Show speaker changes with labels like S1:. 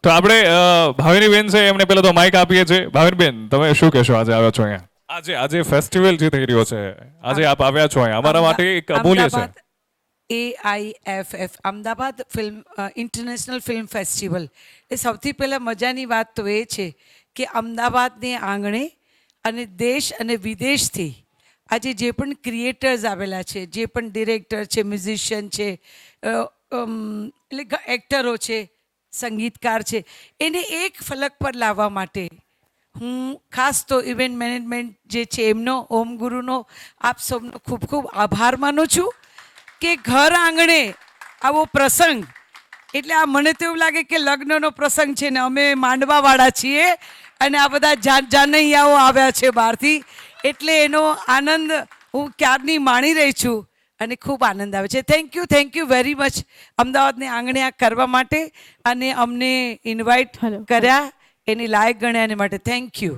S1: તો આપણે ભાવિનીબેન છે એમને પહેલા તો માઇક આપીએ છીએ. ભાવિનીબેન, તમે શું કહેશો? આજે આવ્યા છો અહીંયા, આજે ફેસ્ટિવલ જે થઈ રહ્યો છે, આજે આપ આવ્યા છો અહીંયા, અમારા માટે એક અમૂલ્ય છે.
S2: AIFF Ahmedabad film international film festival એ સૌથી પહેલાં મજાની વાત તો એ છે કે અમદાવાદને આંગણે અને દેશ અને વિદેશથી આજે જે પણ ક્રિએટર્સ આવેલા છે, જે પણ ડિરેક્ટર છે, મ્યુઝિશિયન છે, એટલે એક્ટરો છે, સંગીતકાર છે, એને એક ફલક પર લાવવા માટે હું ખાસ તો ઇવેન્ટ મેનેજમેન્ટ જે છે એમનો, ઓમ ગુરુનો, આપ સૌનો ખૂબ ખૂબ આભાર માનું છું કે ઘર આંગણે આવો પ્રસંગ, એટલે આ મને તો એવું લાગે કે લગ્નનો પ્રસંગ છે ને અમે માંડવાવાળા છીએ અને આ બધા જાનૈયાઓ આવ્યા છે બહારથી, એટલે એનો આનંદ હું ક્યારની માણી રહી છું અને ખૂબ આનંદ આવે છે. થેન્ક યુ વેરી મચ અમદાવાદને આંગણે આ કરવા માટે અને અમને ઇન્વાઇટ કર્યા, એની લાયક ગણ્યા માટે થેન્ક યુ.